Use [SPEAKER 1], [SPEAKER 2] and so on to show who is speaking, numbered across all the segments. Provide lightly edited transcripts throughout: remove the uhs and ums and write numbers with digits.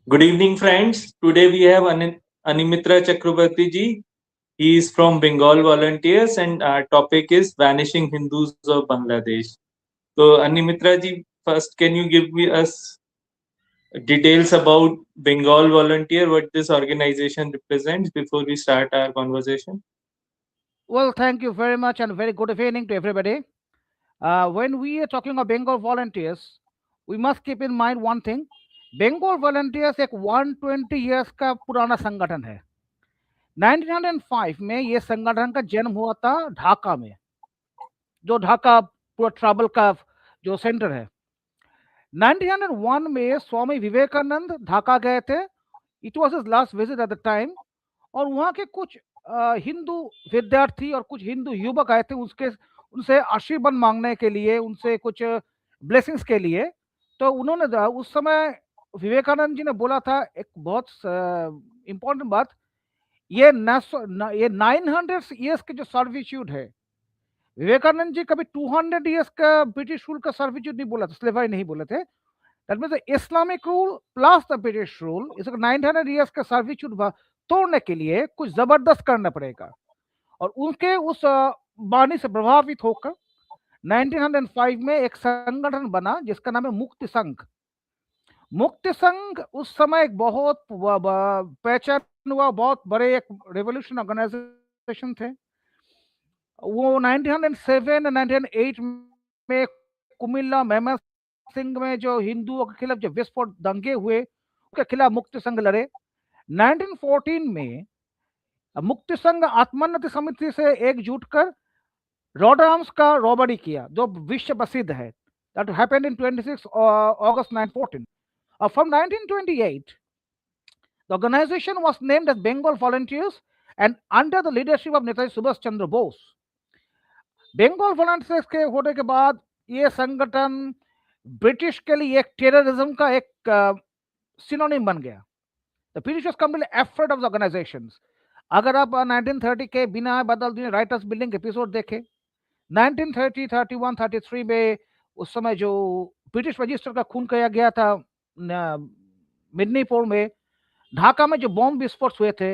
[SPEAKER 1] Good evening, friends. Today we have Animitra Chakrabarti ji. He is from Bengal Volunteers, and our topic is Vanishing Hindus of Bangladesh. So, Animitra ji, first, can you give me us details about Bengal Volunteer, what this organization represents before we start our conversation?
[SPEAKER 2] Well, thank you very much and very good evening to everybody. When we are talking about Bengal volunteers, we must keep in mind one thing. Bengal volunteers एक 120 years का पुराना संगठन है। 1905 में ये संगठन का जन्म हुआ था ढाका में, जो ढाका पूरा ट्रैवल का जो सेंटर है। 1901 में स्वामी विवेकानंद ढाका गए थे। It was his last visit at the time. और वहाँ के कुछ हिंदू विद्यार्थी और कुछ हिंदू युवक आए थे उसके उनसे आशीर्वाद मांगने के लिए, उनसे कुछ ब्लेसिंग्स के लिए। तो उन्होंने उस समय विवेकानंद जी ने बोला था एक बहुत इम्पोर्टेंट बात। ये 900 ईयर्स के जो सर्विट्यूड है, विवेकानंद जी कभी 200 ईयर्स का ब्रिटिश रूल का सर्विट्यूड नहीं बोला था, स्लेवरी नहीं बोले थे। That means Islamic rule plus the British rule इस 900 ईयर्स का सर्विट्यूड तोड़ने के लिए कुछ जबरदस्त करना पड़ेगा। और उनके उस वाणी से प्रभावित होकर 1905 में एक संगठन बना जिसका नाम है मुक्ति संघ। मुक्ति संघ उस समय एक बहुत पहचान हुआ, बहुत बड़े एक रेवोल्यूशन ऑर्गेनाइजेशन थे। वो 1907 और 1908 में कुमिल्ला मेहमद सिंह में जो हिंदुओं के खिलाफ जो विस्फोट दंगे हुए उसके खिलाफ मुक्ति संघ लड़े। 1914 में मुक्ति संघ आत्मोन्नति समिति से एकजुट कर रॉडरम्स का रॉबरी किया जो विश्व प्रसिद्ध है। That happened in 26 August 1914। From 1928 the organization was named as Bengal Volunteers and under the leadership of Netaji Subhash Chandra Bose। Bengal volunteers के होने के बाद ये संगठन ब्रिटिश के लिए एक टेररिज्म का एक सिनोनिम बन गया। The British was completely afraid of the organisations. अगर आप 1930 के बिना बदल दिए राइटर्स बिल्डिंग एपिसोड देखें, 1930, 31, 33 में उस समय जो ब्रिटिश रजिस्टर का खून किया गया था मिदनीपुर में, ढाका में जो बॉम्ब विस्फोट हुए थे,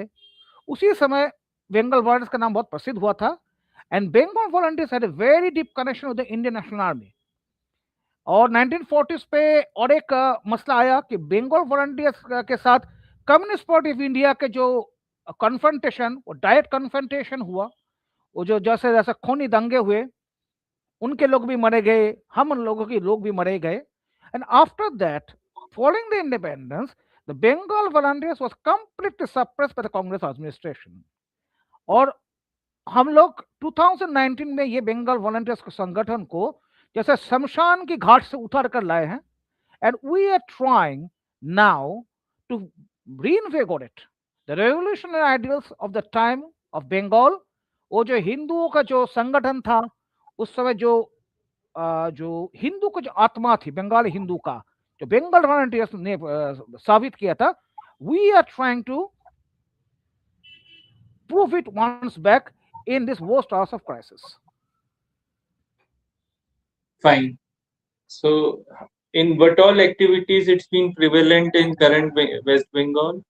[SPEAKER 2] उसी समय बंगाल वॉलंटियर्स का नाम बहुत प्रसिद्ध हुआ था। And Bengal volunteers had a very deep connection with the Indian National Army. और 1940s पे और एक मसला आया कि बंगाल वॉलंटियर्स के साथ कम्युनिस्ट पार्टी ऑफ इंडिया के जो कन्फ्रंटेशन, वो डायरेक्ट कन्फ्रंटेशन हुआ। वो जो जैसे जैसे खूनी दंगे हुए, उनके लोग भी मरे गए, हम लोगों के लोग भी मरे गए। And after that, following the independence, the Bengal volunteers was completely suppressed by the Congress administration. और हम लोग 2019 में ये बंगाल वॉलंटियर्स के संगठन को जैसे शमशान की घाट से उतार कर लाए हैं। And we are trying now to reinvigorate the revolutionary ideals of the time of Bengal। वो जो हिंदुओं का जो संगठन था उस समय, जो हिंदू का जो आत्मा थी बंगाली हिंदू का, जो बंगाल वॉलंटियर्स ने साबित किया था, we are trying to prove it once back in this worst hours of crisis।
[SPEAKER 1] Fine. So, in what all activities it's been prevalent in current West Bengal?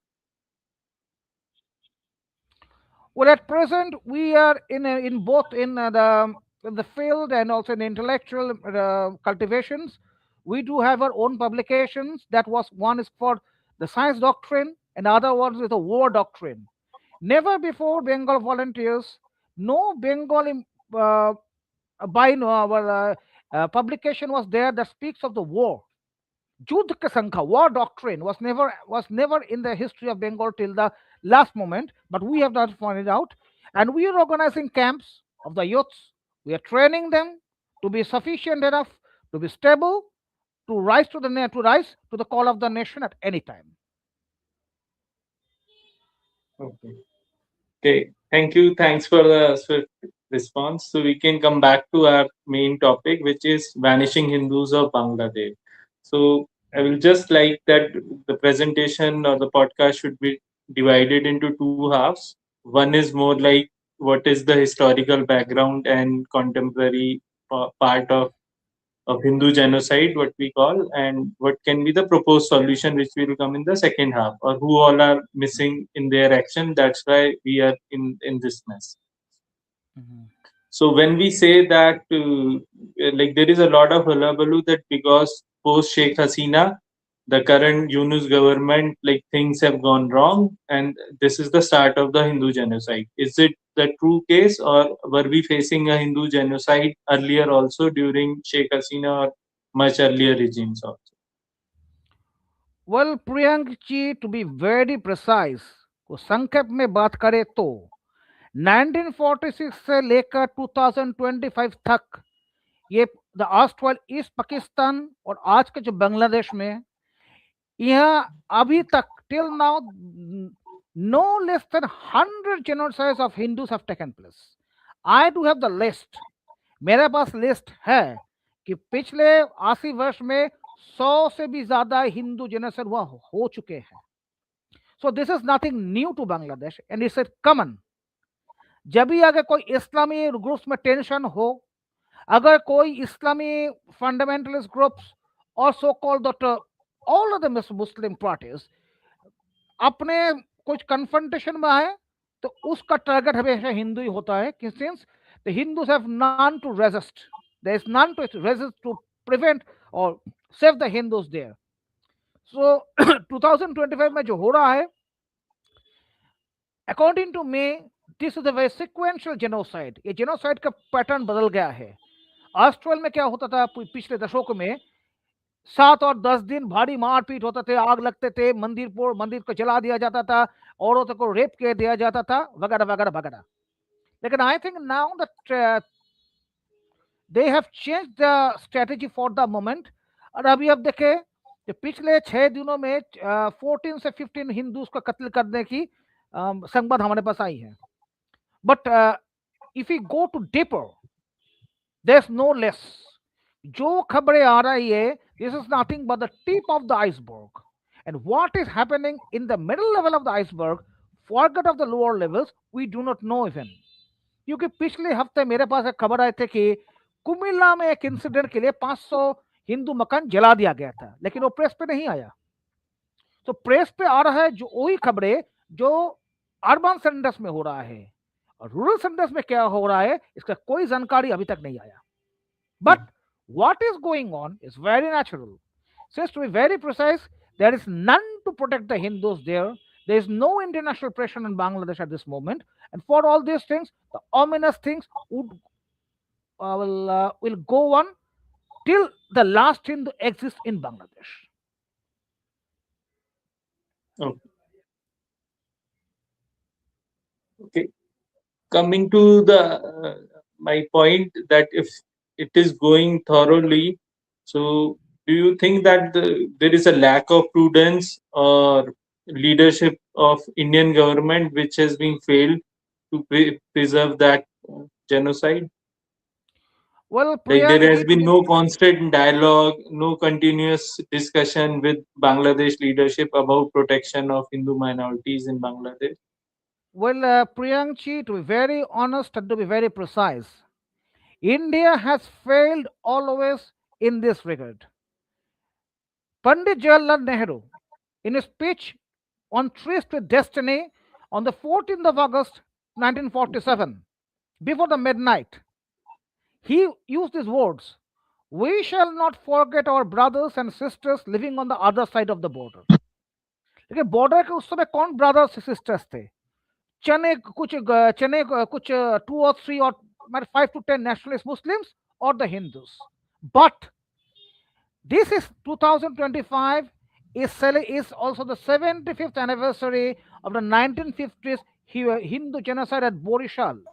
[SPEAKER 2] Well, at present, we are in both in the field and also in intellectual cultivations. We do have our own publications. That was one is for the science doctrine, and other one is the war doctrine. Never before Bengal volunteers, no Bengali by no our publication was there that speaks of the war. Judh ka Sankha, war doctrine was never in the history of Bengal till the last moment, but we have not found it out. And we are organizing camps of the youths. We are training them to be sufficient enough to be stable, to rise to the call of the nation at any time.
[SPEAKER 1] Okay. Okay, thank you. Thanks for the swift response. So we can come back to our main topic, which is vanishing Hindus of Bangladesh. So I will just like that the presentation or the podcast should be divided into two halves. One is more like what is the historical background and contemporary part of of Hindu genocide, what we call, and what can be the proposed solution, which will come in the second half, or who all are missing in their action. That's why we are in this mess.
[SPEAKER 2] Mhm.
[SPEAKER 1] So when we say that, like there is a lot of hullabaloo that because post Sheikh Hasina, the current Yunus government, like things have gone wrong, and this is the start of the Hindu genocide. Is it the true case, or were we facing a Hindu genocide earlier also during Sheikh Hasina or much earlier regimes also?
[SPEAKER 2] Well, Priyank ji, to be very precise, को संक्षेप में बात करें तो 1946 से लेकर 2025 तक ये द आर्स्टवाइल ईस्ट पाकिस्तान और आज के जो बांग्लादेश में यहाँ अभी तक till now no less than 100 genocides of Hindus have taken place. I do have the list. मेरे पास लिस्ट है कि पिछले 80 वर्ष में 100 से भी ज्यादा हिंदू जेनोसाइड हुआ हो चुके हैं. So this is nothing new to Bangladesh and it's common. जब भी अगर कोई इस्लामी ग्रुप्स में टेंशन हो, अगर कोई इस्लामी फंडामेंटलिस्ट ग्रुप्स और so called that all of the Muslim parties अपने कुछ कन्फ्रंटेशन में आए, तो उसका टारगेट हमेशा हिंदू ही होता है कि since the Hindus have none to resist, there is none to resist to prevent और save the Hindus there. So 2025 में जो हो रहा है, according to me, this is a very sequential genocide. ये जेनोसाइड का पैटर्न बदल गया है. ऑस्ट्रेलिया में क्या होता था पिछले दशकों में, 7 और 10 दिन भारी मारपीट होता थे, आग लगते थे, मंदिर को जला दिया जाता था, औरतों को रेप कर दिया जाता था, वगैरह वगैरह वगैरह. लेकिन I think now that they have change the strategy for the moment. और अभी अब देखे कि पिछले 6 दिनों में 14 से 15 हिंदूज को कत्ल करने की संबाद हमारे पास आई है. But if you go to deeper, there is no less. जो खबरें आ रही है, this is nothing but the tip of the iceberg. And what is happening in the middle level of the iceberg, forget of the lower levels, we do not know even. क्योंकि पिछले हफ्ते मेरे पास एक खबर आए थे कि कुमिल्ला में एक इंसिडेंट के लिए 500 हिंदू मकान जला दिया गया था, लेकिन वो प्रेस पे नहीं आया. तो प्रेस पे आ रहा है जो वही खबरें जो अर्बन सेंटर्स में हो रहा है, और रूरल सेंटर्स में क्या हो रहा है इसका कोई जानकारी अभी तक नहीं आया. But what is going on is very natural. Since to be very precise, there is none to protect the Hindus there. There is no international pressure in Bangladesh at this moment. And for all these things, the ominous things will go on till the last Hindu exists in Bangladesh.
[SPEAKER 1] Okay. Okay. Coming to the my point that if it is going thoroughly, so do you think that there is a lack of prudence or leadership of Indian government which has been failed to preserve that genocide?
[SPEAKER 2] Well,
[SPEAKER 1] Like there
[SPEAKER 2] Priyank
[SPEAKER 1] has
[SPEAKER 2] ji, to
[SPEAKER 1] been
[SPEAKER 2] be
[SPEAKER 1] no constant dialogue, no continuous discussion with Bangladesh leadership about protection of Hindu minorities in Bangladesh.
[SPEAKER 2] Priyank ji, to be very honest and to be very precise, India has failed always in this regard. Pandit Jawaharlal Nehru, in his speech on Tryst with Destiny on the 14th of August 1947, before the midnight, he used these words: "We shall not forget our brothers and sisters living on the other side of the border." लेकिन border के उस समय कौन brothers sisters थे? कुछ 2 or 3 or 5 to 10 nationalist Muslims or the Hindus. But this is 2025 is also the 75th anniversary of the 1950s Hindu genocide at Borishal.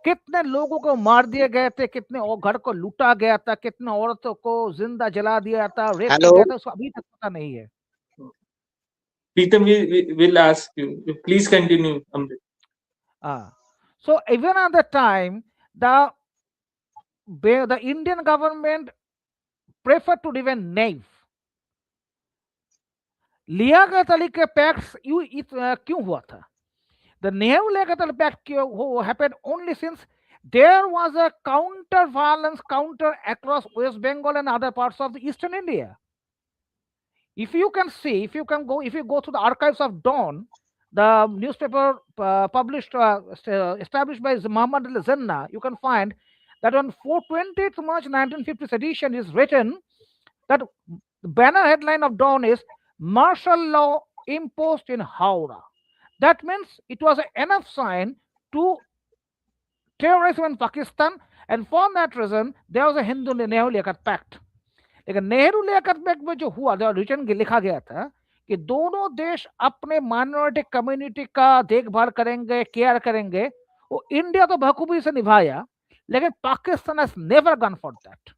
[SPEAKER 2] कितने लोगों को मार दिए गए थे, कितने घर को लूटा गया था, कितने औरतों को जिंदा जला दिया था, रेप किया गया था, उसको अभी तक पता नहीं है.
[SPEAKER 1] Pritam, we will ask you. Please continue, Amrit.
[SPEAKER 2] So even at the time, the Indian government preferred to remain naive. Liaquat Ali के पैक्ट्स क्यों हुआ था? The Nehru-Liaquat Pact happened only since There was a counter violence counter across West Bengal and other parts of the eastern India. If you can see, if you go to the archives of Dawn, the newspaper established by Muhammad al Zanna, you can find that on 20th March 1950's edition is written that the banner headline of Dawn is martial law imposed in Howrah. That means it was enough sign to terrorism in Pakistan, and for that reason there was a Hindu Nehru Liaquat Pact. लेकिन Nehru Liaquat pact में जो हुआ जो return लिखा गया था कि दोनों देश अपने माइनॉरिटी कम्युनिटी का देखभाल करेंगे, केयर करेंगे, वो इंडिया तो बखूबी से निभाया, लेकिन Pakistan has never gun for that.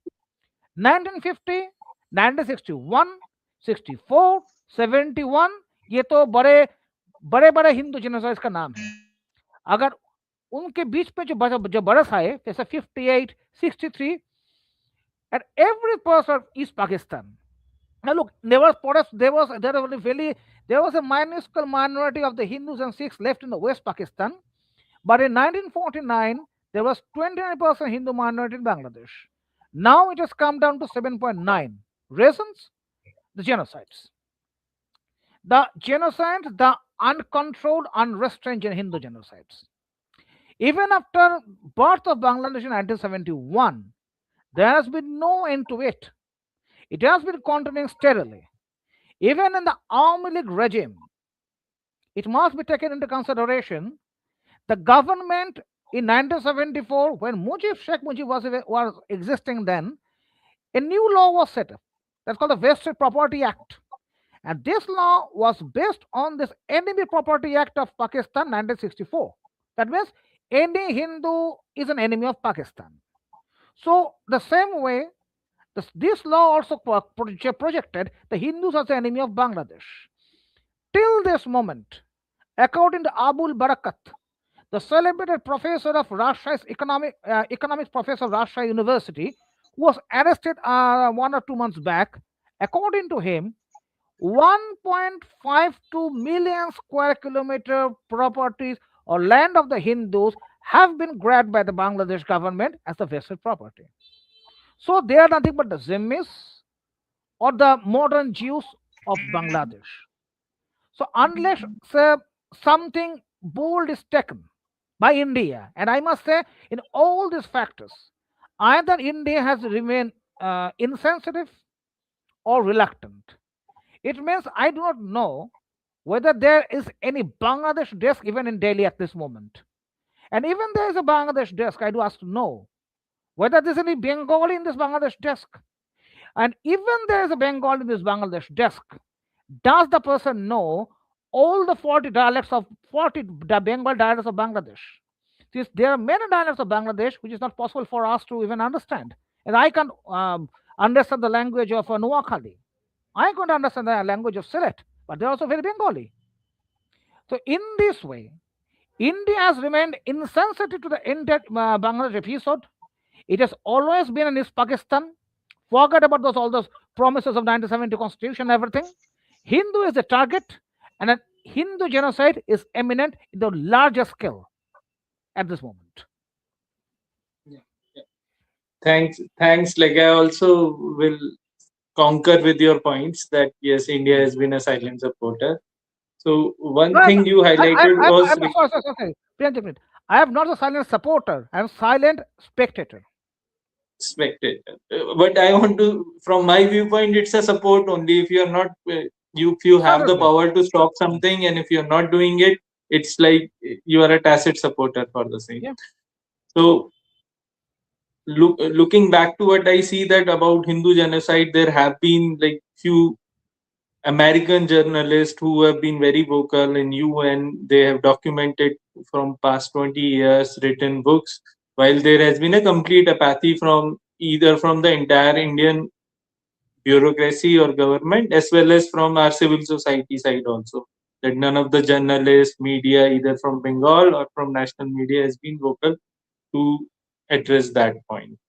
[SPEAKER 2] 1950, 1961, 64, 71, ये तो बड़े बड़े बड़े हिंदू जेनोसाइड्स का नाम है. अगर उनके बीच में जो बरस आए जैसे 58, 63, and every person of East Pakistan. Now look, there was a minuscule minority of the Hindus and Sikhs left in the West Pakistan, but in 1949 there was 29% Hindu minority in Bangladesh. Now it has come down to 7.9. Reasons? The genocides. The uncontrolled, unrestrained Hindu genocides. Even after birth of Bangladesh in 1971, there has been no end to it. It has been continuing steadily. Even in the Army League regime, it must be taken into consideration the government in 1974, when Sheikh Mujib was existing then, a new law was set up. That's called the Vested Property Act. And this law was based on this Enemy Property Act of Pakistan 1964. That means any Hindu is an enemy of Pakistan. So the same way, this law also projected the Hindus as the enemy of Bangladesh. Till this moment, according to Abul Barakat, the celebrated professor of Rajshahi's economics professor of Rajshahi University, who was arrested 1 or 2 months back, according to him, 1.52 million square kilometer properties or land of the Hindus have been grabbed by the Bangladesh government as the vested property. So they are nothing but the Zimmis or the modern Jews of Bangladesh. So unless something bold is taken by India, and I must say, in all these factors, either India has remained insensitive or reluctant. It means I do not know whether there is any Bangladesh desk even in Delhi at this moment. And even there is a Bangladesh desk, I do ask to know whether there is any Bengali in this Bangladesh desk. And even there is a Bengali in this Bangladesh desk, does the person know all the 40 dialects of 40 Bengal dialects of Bangladesh? Since there are many dialects of Bangladesh which is not possible for us to even understand. And I can understand the language of Noakhali. I can't understand the language of Sylhet, but they're also very Bengali. So in this way, India has remained insensitive to the entire Bangladesh episode. It has always been in East Pakistan. Forget about all those promises of 1970 constitution and everything. Hindu is the target, and a Hindu genocide is imminent in the larger scale at this moment.
[SPEAKER 1] Yeah, yeah. Thanks. Like I also will concur with your points that yes, India has been a silent supporter. So one
[SPEAKER 2] No,
[SPEAKER 1] thing you highlighted was
[SPEAKER 2] I'm sorry. Priyanka, I am not a silent supporter. I am silent spectator.
[SPEAKER 1] spectator. But I want to, from my viewpoint, it's a support only. If you are not, if you have the
[SPEAKER 2] Certainly.
[SPEAKER 1] power to stop something, and if you're not doing it, it's like you are a tacit supporter for the same.
[SPEAKER 2] Yeah.
[SPEAKER 1] So looking back to what I see that about Hindu genocide, there have been like few American journalists who have been very vocal in UN. They have documented from past 20 years, written books, while there has been a complete apathy from either from the entire Indian bureaucracy or government as well as from our civil society side also. That none of the journalists, media, either from Bengal or from national media, has been vocal to address that point.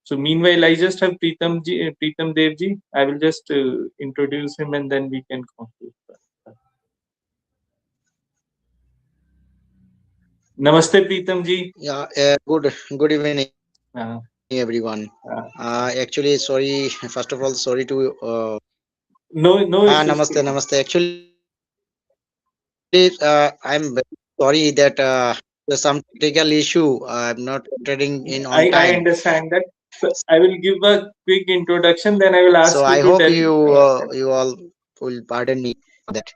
[SPEAKER 1] So meanwhile, I just have Pritam Devji. I will just introduce him and then we can conclude. Namaste, Pritam ji.
[SPEAKER 3] Good evening,
[SPEAKER 1] Uh,
[SPEAKER 3] everyone.
[SPEAKER 1] uh,
[SPEAKER 3] Actually, sorry. First of all, sorry to.
[SPEAKER 1] no issues,
[SPEAKER 3] Namaste,
[SPEAKER 1] Pritam.
[SPEAKER 3] namaste. Actually, I'm very sorry that there's some technical issue. I'm not entering in on time.
[SPEAKER 1] I understand that. So I will give a quick introduction, then I will
[SPEAKER 3] So
[SPEAKER 1] ask
[SPEAKER 3] I
[SPEAKER 1] you to
[SPEAKER 3] hope
[SPEAKER 1] tell.
[SPEAKER 3] you all will pardon me for that.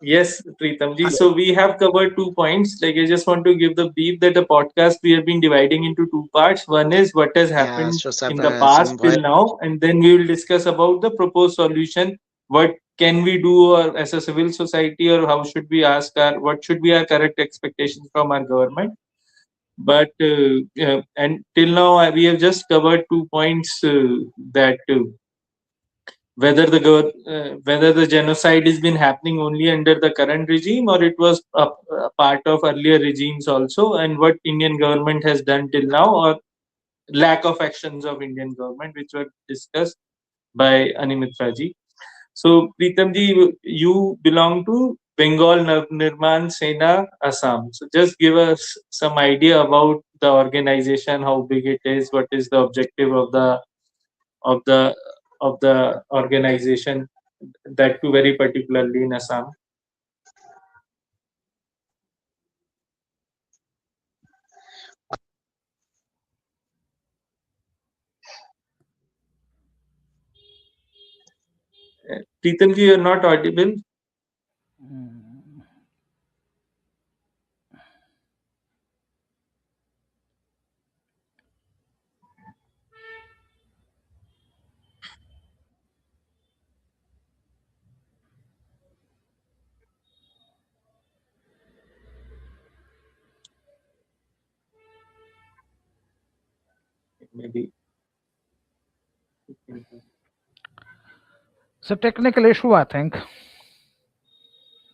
[SPEAKER 1] Yes, Pritam ji. So we have covered 2 points. Like I just want to give the brief that the podcast we have been dividing into 2 parts. One is what has
[SPEAKER 3] Yeah.
[SPEAKER 1] happened
[SPEAKER 3] So
[SPEAKER 1] in the
[SPEAKER 3] some
[SPEAKER 1] past till now, and then we will discuss about the proposed solution. What can we do or as a civil society, or how should we ask our what should be our correct expectations from our government? But and till now we have just covered 2 points that whether the genocide has been happening only under the current regime or it was a part of earlier regimes also, and what Indian government has done till now or lack of actions of Indian government, which were discussed by Animitra ji. So Pritam ji, you belong to Bengal Nirman Sena, Assam. So just give us some idea about the organization, how big it is, what is the objective of the of the organization, that too very particularly in Assam. Pritam ji, you're not audible.
[SPEAKER 2] Mm.
[SPEAKER 1] Maybe.
[SPEAKER 2] It's a technical issue, I think.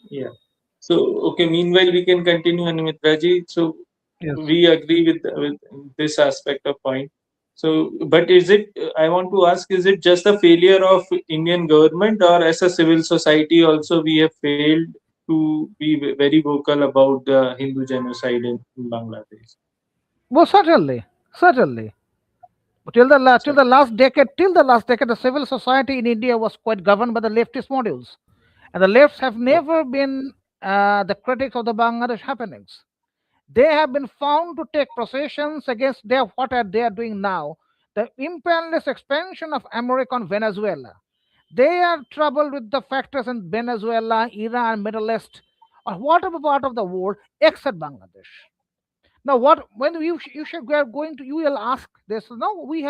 [SPEAKER 1] Yeah. So, okay, meanwhile, we can continue, Animitra ji. So,
[SPEAKER 2] Yes.
[SPEAKER 1] we agree with this aspect of point. So, but is it, I want to ask, is it just a failure of Indian government, or as a civil society also we have failed to be very vocal about the Hindu genocide in Bangladesh?
[SPEAKER 2] Well, certainly, certainly. But till the last decade, the civil society in India was quite governed by the leftist modules, and the lefts have never been the critics of the Bangladesh happenings. They have been found to take processions against they are doing now, the imperialist expansion of America on Venezuela. They are troubled with the factors in Venezuela, Iran, Middle East, or whatever part of the world except Bangladesh. Now, what when you should we are going to you will ask this? No, we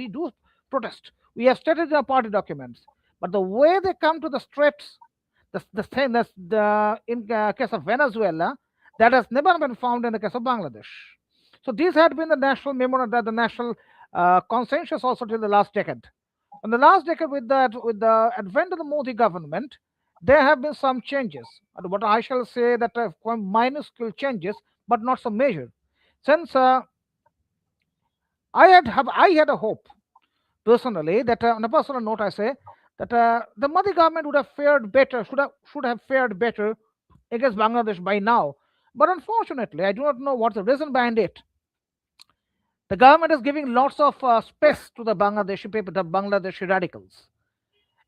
[SPEAKER 2] do protest. We have stated in our party documents, but the way they come to the streets, the same as the in case of Venezuela, that has never been found in the case of Bangladesh. So these had been the national memorandum, the national consensus also till the last decade. In the last decade, with the advent of the Modi government, there have been some changes. But I shall say that quite minuscule changes, but not some major. Since I had a hope personally that on a personal note, I say that the Modi government would have fared better, should have fared better against Bangladesh by now. But unfortunately, I do not know what's the reason behind it. The government is giving lots of space to the Bangladeshi people, the Bangladeshi radicals.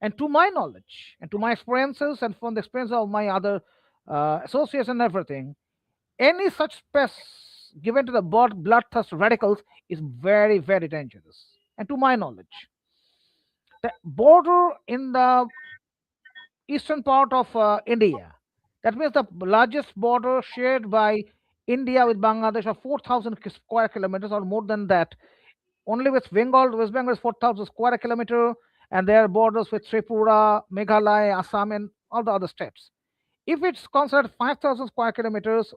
[SPEAKER 2] And to my knowledge, and to my experiences, and from the experience of my other associates and everything, any such space given to the bloodthirst radicals is very, very dangerous. And to my knowledge, the border in the eastern part of India, that means the largest border shared by India with Bangladesh of 4,000 square kilometers or more than that. Only with Bengal, West Bengal is 4,000 square kilometer, and there are borders with Tripura, Meghalaya, Assam, and all the other states. If it's considered 5,000 square kilometers,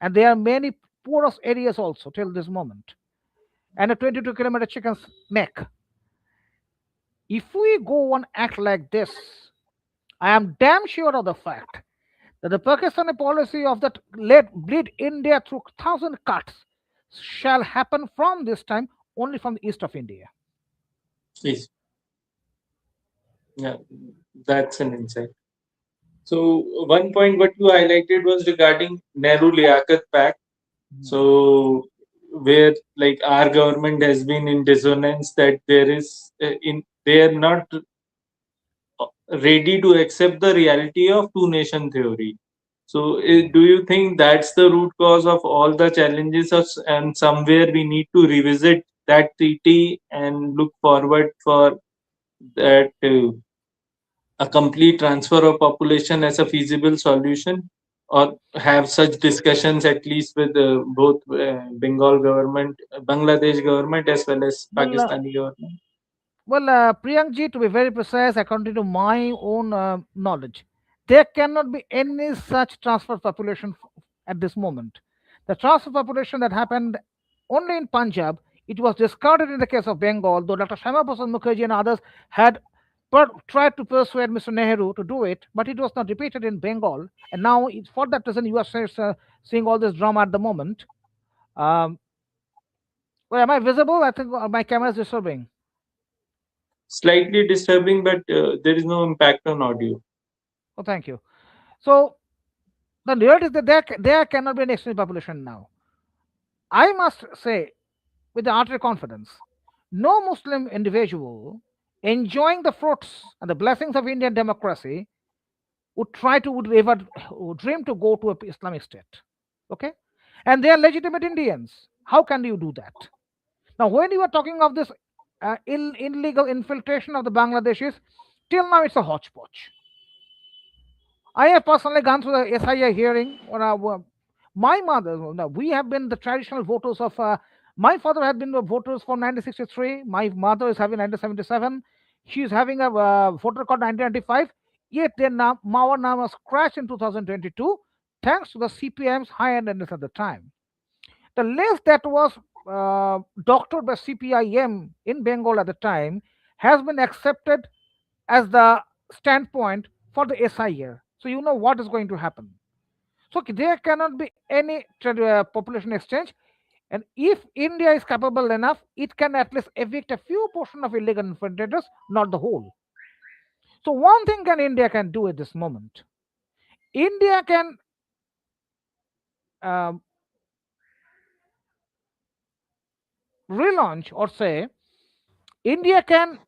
[SPEAKER 2] and there are many porous areas also till this moment, and a 22-kilometer chicken's neck. If we go on act like this, I am damn sure of the fact that the Pakistani policy of that let bleed India through thousand cuts shall happen from this time only from the east of India.
[SPEAKER 1] Please. Yeah, that's an insight. So one point what you highlighted was regarding Nehru Liaquat Pact.
[SPEAKER 2] Hmm.
[SPEAKER 1] So where like our government has been in dissonance that there is in they are not ready to accept the reality of two nation theory. So do you think that's the root cause of all the challenges of, and somewhere we need to revisit that treaty and look forward for that a complete transfer of population as a feasible solution, or have such discussions at least with both Bengal government, Bangladesh government as well as
[SPEAKER 2] Well,
[SPEAKER 1] Pakistani government?
[SPEAKER 2] Priyankji, to be very precise, according to my own knowledge, there cannot be any such transfer population at this moment. The transfer population that happened only in Punjab, it was discarded in the case of Bengal, though Dr. Shama Prasad Mukherjee and others had tried to persuade Mr. Nehru to do it, but it was not repeated in Bengal. And now, for that reason, you are seeing all this drama at the moment. Um, well, am I visible? I think my camera is disturbing.
[SPEAKER 1] Slightly disturbing, but there is no impact on audio.
[SPEAKER 2] Oh, thank you. So, the reality is that there cannot be an extreme population now. I must say, with the utter confidence, no Muslim individual enjoying the fruits and the blessings of Indian democracy would ever would dream to go to a Islamic state. Okay, and they are legitimate Indians. How can you do that? Now, when you are talking of this illegal infiltration of the Bangladeshis, till now it's a hodgepodge. I have personally gone through the SIA hearing. My mother, no, we have been the traditional voters of. My father had been the voters for 1963. My mother is having 1977. She is having a voter card 1995. Yet their our name was crashed in 2022, thanks to the CPM's high attendance at the time. The list that was doctored by CPIM in Bengal at the time has been accepted as the standpoint for the SI year. So you know what is going to happen. So there cannot be any population exchange. And if India is capable enough, it can at least evict a few portion of illegal infiltrators, not the whole. So one thing can India can do at this moment. India can um, relaunch or say India can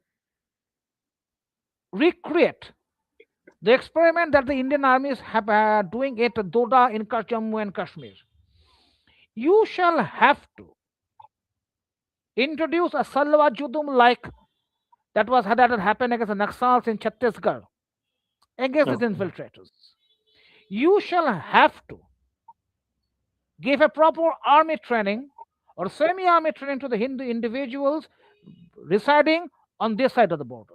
[SPEAKER 2] recreate the experiment that the Indian army is doing at Doda in Jammu and Kashmir. You shall have to introduce a Salwa Judum like that had happened against the Naxals in Chhattisgarh against these
[SPEAKER 1] Okay.
[SPEAKER 2] infiltrators. You shall have to give a proper army training or semi-army training to the Hindu individuals residing on this side of the border.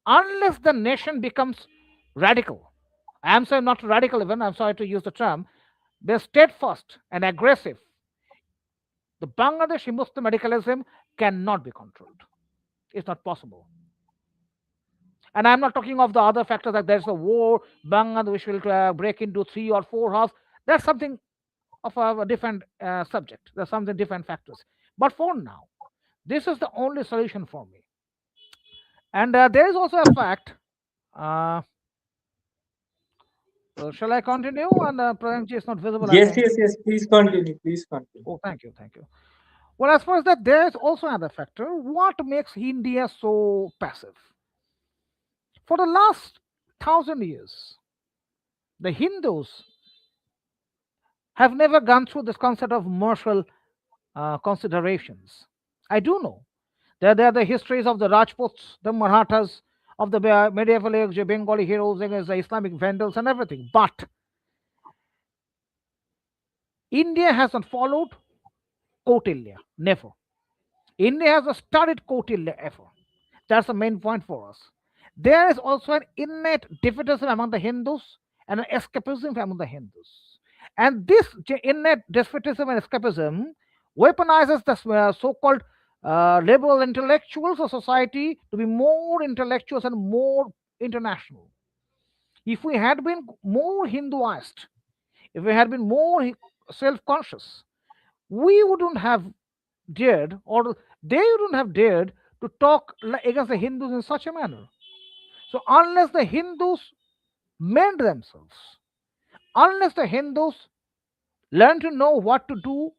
[SPEAKER 2] Unless the nation becomes radical, I am saying not radical even, I'm sorry to use the term, they're steadfast and aggressive. The Bangladeshi Muslim radicalism cannot be controlled. It's not possible. And I'm not talking of the other factors like there's a war, Bangladesh will break into three or four halves. That's something of a different subject. There's something different factors. But for now, this is the only solution for me. And there is also a fact. Uh, shall I continue? And Prayanji is not visible, I
[SPEAKER 1] Yes,
[SPEAKER 2] think.
[SPEAKER 1] yes, yes. Please continue. Please continue.
[SPEAKER 2] Oh, thank you, thank you. Well, as far as that, there is also another factor. What makes India so passive? For the last 1,000 years, the Hindus have never gone through this concept of martial considerations. I do know there are the histories of the Rajputs, the Marathas, of the medieval age, the Bengali heroes against the Islamic Vandals and everything. But India has not followed Kautilya, never. India has not studied Kautilya ever. That's the main point for us. There is also an innate defeatism among the Hindus and an escapism among the Hindus. And this innate defeatism and escapism weaponizes the so called liberal intellectuals of society to be more intellectuals and more international. If we had been more Hinduized, if we had been more self conscious, we wouldn't have dared, or they wouldn't have dared to talk against the Hindus in such a manner. So unless the Hindus mend themselves, unless the Hindus learn to know what to do,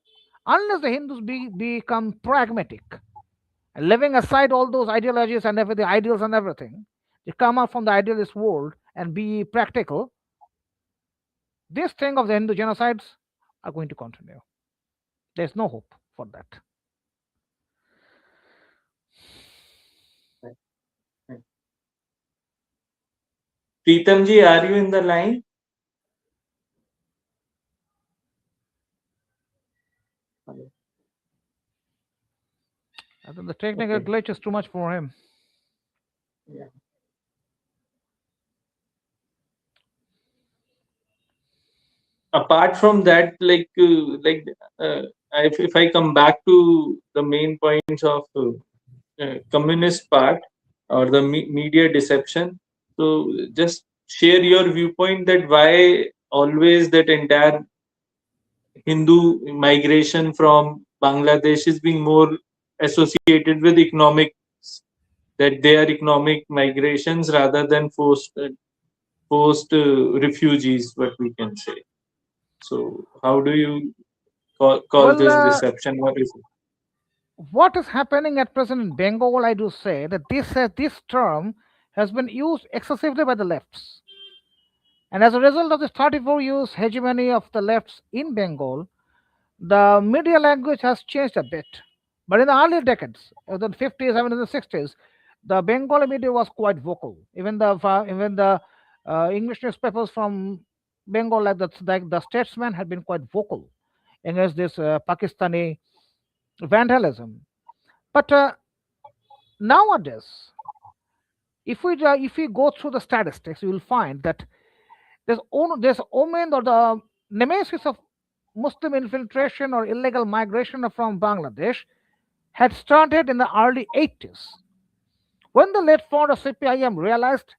[SPEAKER 2] unless the Hindus become pragmatic, and leaving aside all those ideologies and everything, ideals and everything, they come out from the idealist world and be practical, this thing of the Hindu genocides are going to continue. There's no hope for that.
[SPEAKER 1] Pritam ji, are you in the line?
[SPEAKER 2] I think the technical
[SPEAKER 1] Okay.
[SPEAKER 2] glitch is too much for him.
[SPEAKER 1] Yeah. Apart from that, if I come back to the main points of communist part or the media deception, so just share your viewpoint that why always that entire Hindu migration from Bangladesh is being more associated with economics, that they are economic migrations rather than forced refugees, what we can say. So how do you call
[SPEAKER 2] Well,
[SPEAKER 1] this deception? What is it?
[SPEAKER 2] what is happening at present in Bengal, I do say that this term has been used excessively by the lefts. And as a result of this 34 years hegemony of the lefts in Bengal, the media language has changed a bit. But in the earlier decades, in the 50s, even in the 60s, the Bengali media was quite vocal. Even the English newspapers from Bengal, like the Statesman, had been quite vocal against this Pakistani vandalism. But nowadays, if we go through the statistics, you will find that there's omen or the nemesis of Muslim infiltration or illegal migration from Bangladesh had started in the early 80s. When the late founder of CPIM realized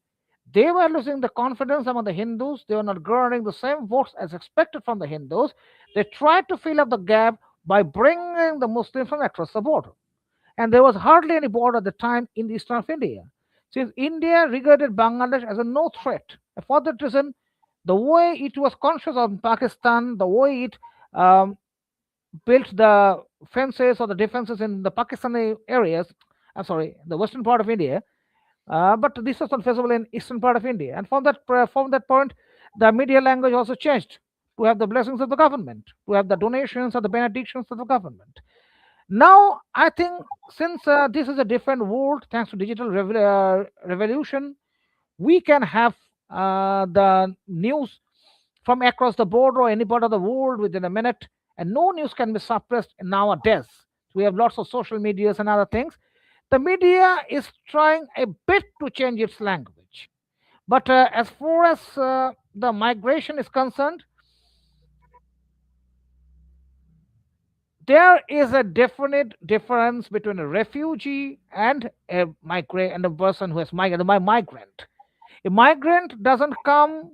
[SPEAKER 2] they were losing the confidence among the Hindus, they were not garnering the same votes as expected from the Hindus, they tried to fill up the gap by bringing the Muslims from across the border. And there was hardly any border at the time in the eastern of India, since India regarded Bangladesh as a no threat. And for that reason, the way it was conscious of Pakistan, the way it um, built the fences or the defenses in the Pakistani areas, I'm sorry, the western part of India, but this was not feasible in eastern part of India. And from that point, the media language also changed to have the blessings of the government, to have the donations or the benedictions of the government. Now, I think since this is a different world, thanks to digital revolution, we can have the news from across the border or any part of the world within a minute, and no news can be suppressed nowadays. We have lots of social medias and other things. The media is trying a bit to change its language. But as far as the migration is concerned, there is a definite difference between a refugee and a migrant and a person who has migrated. My migrant. A migrant doesn't come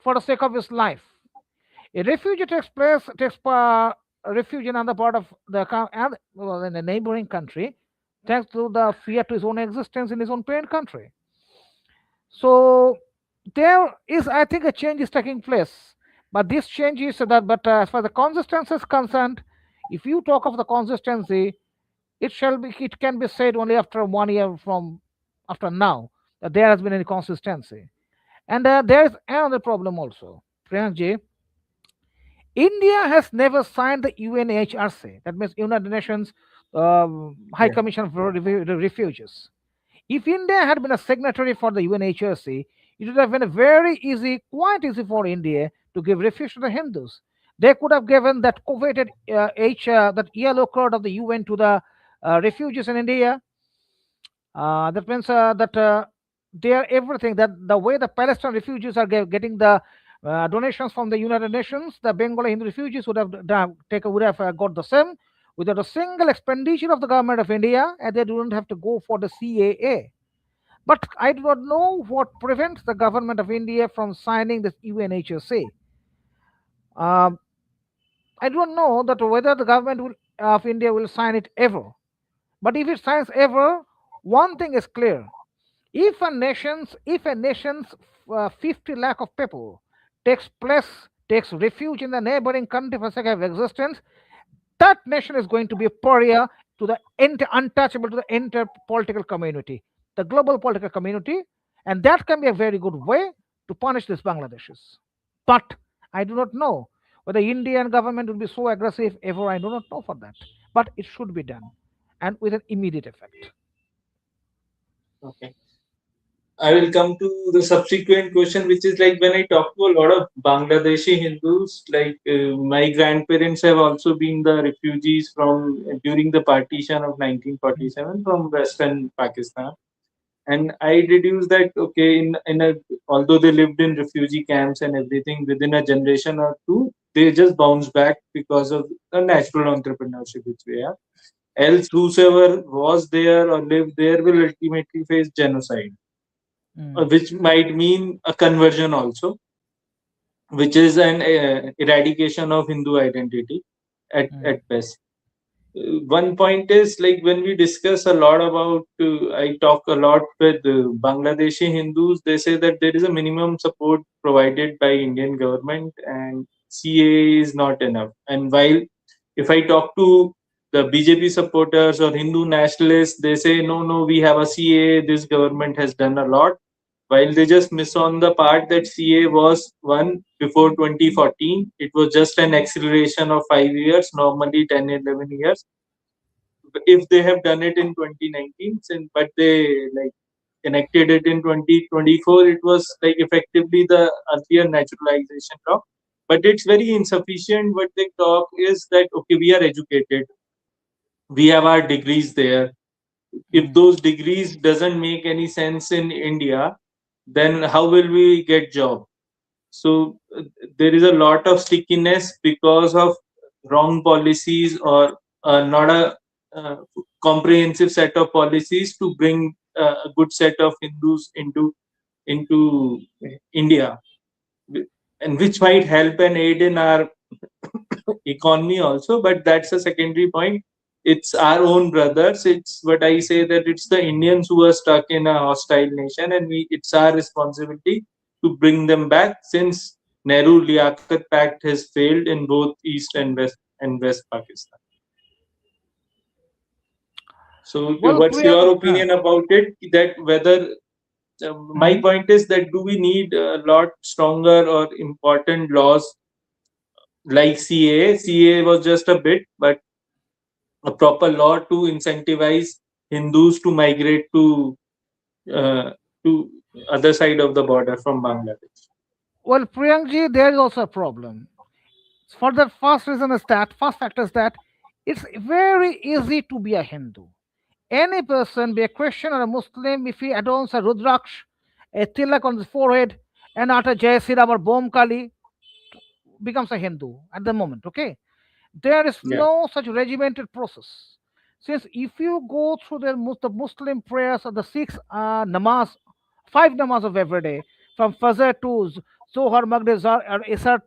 [SPEAKER 2] for the sake of his life. A refugee takes refuge in another part of well, in a neighboring country, thanks to the fear to his own existence in his own parent country. So there is, I think, a change is taking place. But this change is that. But as far as the consistency is concerned, if you talk of the consistency, it can be said only after 1 year from after now that there has been any consistency. And there is another problem also, Priyank. India has never signed the UNHRC, that means United Nations High
[SPEAKER 1] Yeah.
[SPEAKER 2] Commission for Refugees. If India had been a signatory for the UNHRC, it would have been a very easy, quite easy for India to give refuge to the Hindus. They could have given that coveted that yellow card of the UN to the refugees in India. That means that they are everything. That the way the Palestinian refugees are getting the donations from the United Nations, the Bengali Hindu refugees would have got the same without a single expenditure of the government of India, and they don't have to go for the CAA. But I do not know what prevents the government of India from signing this UNHRC. Um, I don't know that whether the of India will sign it ever. But if it signs ever, one thing is clear: If a nation's 50 lakh of people takes refuge in the neighboring country for sake of existence, that nation is going to be a pariah to the untouchable to the entire political community, the global political community, and that can be a very good way to punish these Bangladeshis. But I do not know whether Indian government will be so aggressive ever. I do not know for that, but it should be done, and with an immediate effect.
[SPEAKER 1] Okay. I will come to the subsequent question, which is like when I talk to a lot of Bangladeshi Hindus, like my grandparents have also been the refugees from during the partition of 1947 from Western Pakistan. And I deduce that okay, in a although they lived in refugee camps and everything, within a generation or two, they just bounce back because of the natural entrepreneurship which we have. Else, whosoever was there or lived there will ultimately face genocide,
[SPEAKER 2] Mm,
[SPEAKER 1] which might mean a conversion also, which is an eradication of Hindu identity
[SPEAKER 2] mm,
[SPEAKER 1] at best. One point is like when we discuss a lot about, I talk a lot with Bangladeshi Hindus, they say that there is a minimum support provided by Indian government and CA is not enough. And while if I talk to the BJP supporters or Hindu nationalists, they say, no, no, we have a CA, this government has done a lot. While they just miss on the part that CA was one before 2014, it was just an acceleration of 5 years, normally 10, 11 years. If they have done it in 2019, since, but they like enacted it in 2024, it was like effectively the earlier naturalization law. But it's very insufficient. What they talk is that okay, we are educated, we have our degrees there. If
[SPEAKER 2] mm.
[SPEAKER 1] those degrees doesn't make any sense in India, then how will we get job? So there is a lot of stickiness because of wrong policies or not a comprehensive set of policies to bring a good set of Hindus into India, and which might help and aid in our economy also. But that's a secondary point. It's our own brothers. It's what I say, that it's the Indians who are stuck in a hostile nation, and it's our responsibility to bring them back, since Nehru Liaquat Pact has failed in both East and West Pakistan. So,
[SPEAKER 2] Well,
[SPEAKER 1] what's
[SPEAKER 2] Priyank,
[SPEAKER 1] your opinion about it? That whether my
[SPEAKER 2] mhm.
[SPEAKER 1] point is that do we need a lot stronger or important laws like CA? CA was just a bit, but a proper law to incentivize Hindus to migrate uh, to other side of the border from Bangladesh.
[SPEAKER 2] Well, Priyankji, there is also a problem. For the first factor is that it's very easy to be a Hindu. Any person, be a Christian or a Muslim, if he adorns a Rudraksh, a tilak on his forehead, and utter Jai Sri Ram or Bom Kali, becomes a Hindu at the moment, okay? There is
[SPEAKER 1] Yeah,
[SPEAKER 2] no such regimented process. Since if you go through the Muslim prayers or the six namaz, five namaz of every day, from Fajr to Zohar, Maghrib, or Isar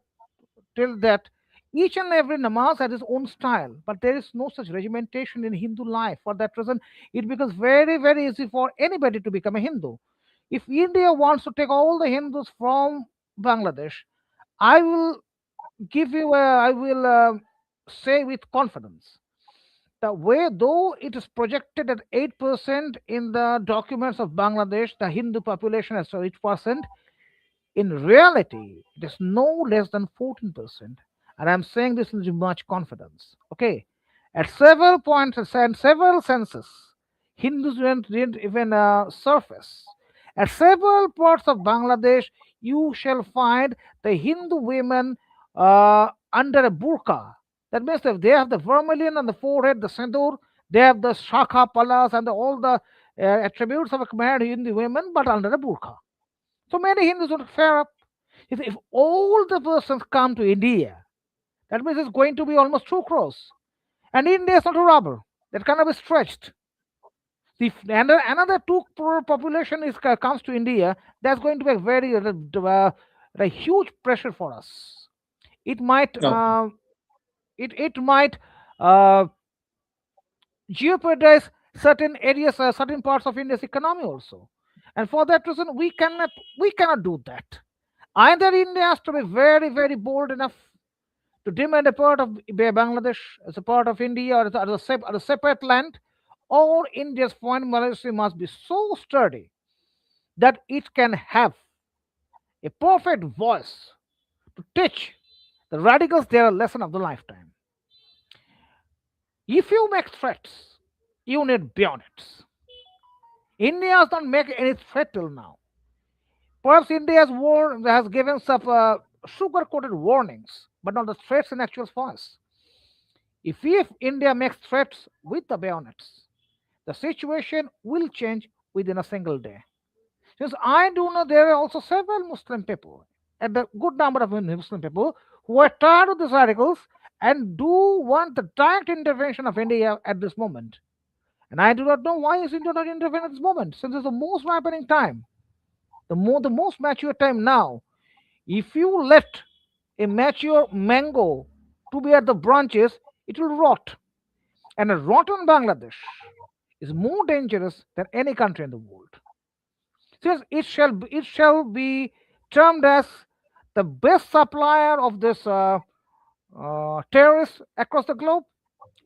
[SPEAKER 2] till that, each and every namaz has its own style, but there is no such regimentation in Hindu life. For that reason, it becomes very, very easy for anybody to become a Hindu. If India wants to take all the Hindus from Bangladesh, I will I will say with confidence, the way though it is projected at 8% in the documents of Bangladesh, the Hindu population as 8%, in reality, it is no less than 14%. And I'm saying this with much confidence. Okay. At several points and several census, Hindus didn't even surface. At several parts of Bangladesh, you shall find the Hindu women under a burqa. That means that they have the vermilion on the forehead, the sindoor, they have the shakha, palas, and all the attributes of a married Hindu women, but under a burqa. So many Hindus don't fare up. If all the persons come to India, that means it's going to be almost 2 crores. And India is not a rubber. That cannot be stretched. If another 2 crore population comes to India, that's going to be a very a huge pressure for us. It might
[SPEAKER 1] okay.
[SPEAKER 2] it might uh, jeopardize certain areas, certain parts of India's economy also. And for that reason, we cannot do that. Either India has to be very, very bold enough to demand a part of Bangladesh as a part of India or as a separate land, or India's foreign policy must be so sturdy that it can have a perfect voice to teach the radicals their lesson of the lifetime. If you make threats, you need bayonets. India has not made any threat till now. Perhaps India has given some sugar-coated warnings, but not the threats in actual force. If India makes threats with the bayonets, the situation will change within a single day. Since I do know there are also several Muslim people, and a good number of Muslim people, who are tired of these radicals and do want the direct intervention of India at this moment. And I do not know why is India not intervening at this moment, since it's the most ripening time, the most mature time now. If you let a mature mango to be at the branches, it will rot. And a rotten Bangladesh is more dangerous than any country in the world. Since it shall be termed as the best supplier of this terrorists across the globe,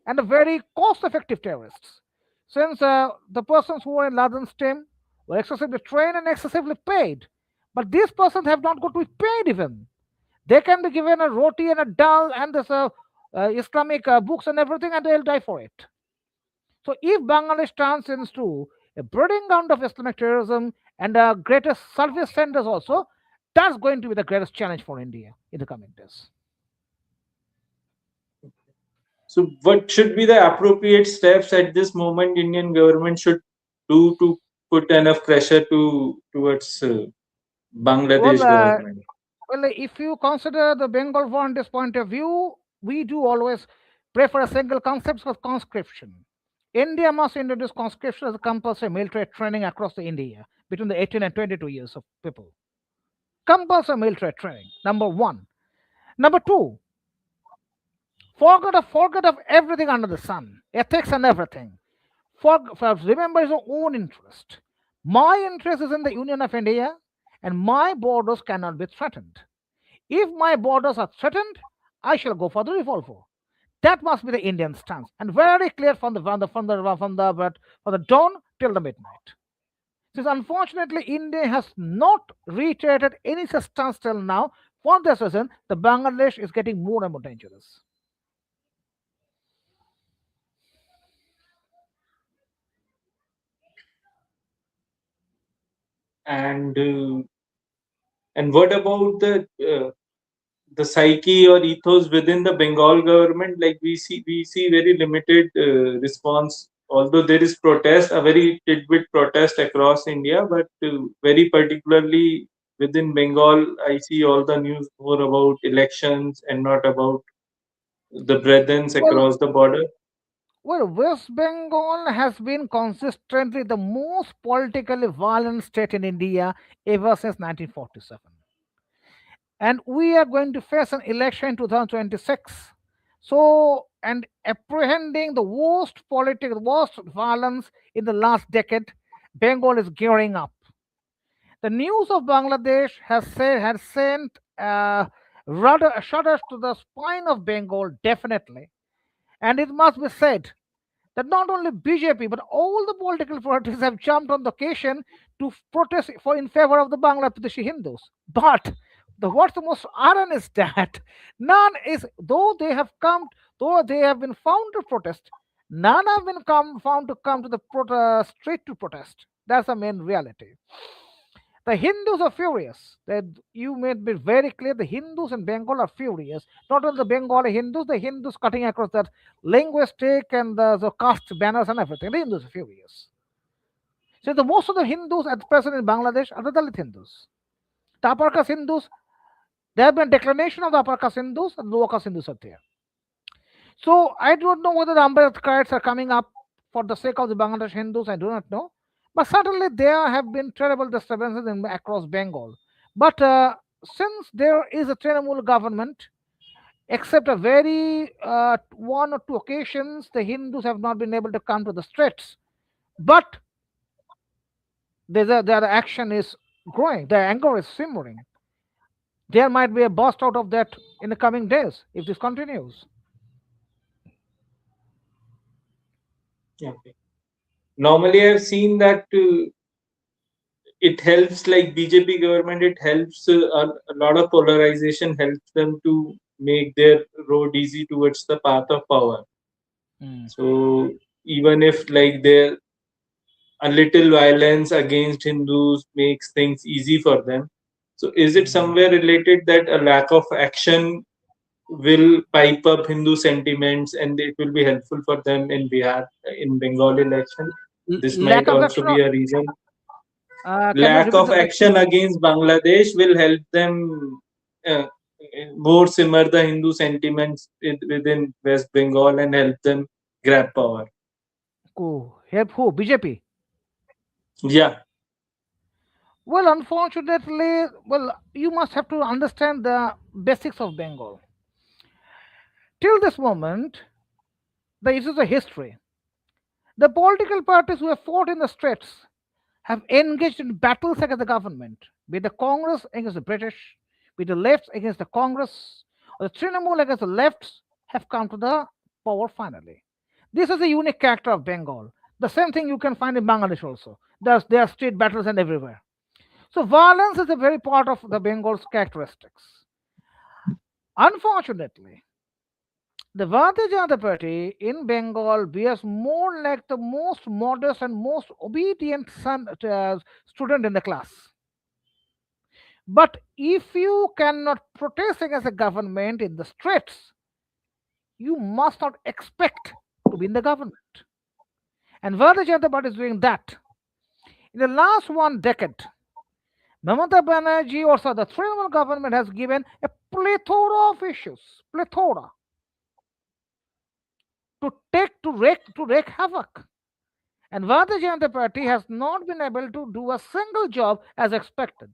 [SPEAKER 2] and a very cost-effective terrorists. Since the persons who were in Laden's team were excessively trained and excessively paid, but these persons have not got to be paid even. They can be given a roti and a dal and this Islamic books and everything, and they'll die for it. So if Bangladesh turns into a breeding ground of Islamic terrorism and a greatest service centers also, that's going to be the greatest challenge for India in the coming days.
[SPEAKER 1] So, what should be the appropriate steps at this moment Indian government should do to put enough pressure towards
[SPEAKER 2] Well,
[SPEAKER 1] Bangladesh government?
[SPEAKER 2] if you consider the Bengal war this point of view, we do always prefer a single concept of conscription. India must introduce conscription as a compulsory military training across the India between the 18 and 22 years of people. Compulsory military training, number one. Number two, forget of everything under the sun, ethics and everything. Remember his own interest. My interest is in the Union of India, and my borders cannot be threatened. If my borders are threatened, I shall go for the revolver. That must be the Indian stance, and very clear from the dawn till the midnight. Since unfortunately India has not reiterated any such stance till now, for this reason, the Bangladesh is getting more and more dangerous.
[SPEAKER 1] And what about the psyche or ethos within the Bengal government? Like we see very limited response. Although there is protest, a very tidbit protest across India, but very particularly within Bengal, I see all the news more about elections and not about the brethren
[SPEAKER 2] Well,
[SPEAKER 1] across the border.
[SPEAKER 2] West Bengal has been consistently the most politically violent state in India ever since 1947. And we are going to face an election in 2026. So, and apprehending the worst violence in the last decade, Bengal is gearing up. The news of Bangladesh has sent shudders to the spine of Bengal, definitely. And it must be said that not only BJP but all the political parties have jumped on the occasion to protest for in favor of the Bangladeshi Hindus. But what's the most iron is that none is though they have been found to protest, none have been found to come to the street to protest. That's the main reality. The Hindus are furious. That you made it very clear. The Hindus in Bengal are furious. Not only the Bengali Hindus, the Hindus cutting across that linguistic and the caste banners and everything. The Hindus are furious. So the most of the Hindus at present in Bangladesh are the Dalit Hindus. The upper caste Hindus, there have been declination of the upper caste Hindus and lower caste Hindus are there. So I don't know whether the Ambedkarites are coming up for the sake of the Bangladesh Hindus. I do not know. But certainly there have been terrible disturbances across Bengal. But since there is a Trinamool government, except a very one or two occasions, the Hindus have not been able to come to the streets. But their action is growing, their anger is simmering. There might be a burst out of that in the coming days if this continues.
[SPEAKER 1] Okay. Normally, I've seen that it helps, like BJP government, it helps a lot of polarization helps them to make their road easy towards the path of power.
[SPEAKER 2] Mm.
[SPEAKER 1] So even if like there a little violence against Hindus makes things easy for them. So is it
[SPEAKER 2] Mm.
[SPEAKER 1] somewhere related that a lack of action will pipe up Hindu sentiments and it will be helpful for them in Bihar, in Bengal election? This
[SPEAKER 2] Lack
[SPEAKER 1] might
[SPEAKER 2] of
[SPEAKER 1] also
[SPEAKER 2] action.
[SPEAKER 1] be a reason.
[SPEAKER 2] Can you
[SPEAKER 1] Lack
[SPEAKER 2] repeat
[SPEAKER 1] of
[SPEAKER 2] the question?
[SPEAKER 1] action against Bangladesh will help them uh, more simmer the Hindu sentiments within West Bengal and help them grab power.
[SPEAKER 2] Help who? BJP.
[SPEAKER 1] Yeah,
[SPEAKER 2] Well, unfortunately, you must have to understand the basics of Bengal. Till this moment, this is a history. The political parties who have fought in the streets have engaged in battles against the government, be it the Congress against the British, be it the lefts against the Congress, or the Trinamool against the lefts, have come to the power finally. This is a unique character of Bengal. The same thing you can find in Bangladesh also. There are street battles and everywhere. So violence is a very part of the Bengal's characteristics. Unfortunately, the Bharatiya Janata Party in Bengal behaves more like the most modest and most obedient student in the class. But if you cannot protest against the government in the streets, you must not expect to be in the government. And Bharatiya Janata Party is doing that. In the last 1 decade, Mamata Banerjee, also the Trinamool government, has given a plethora of issues, plethora, to wreak havoc. And Bharatiya Janata Party has not been able to do a single job as expected.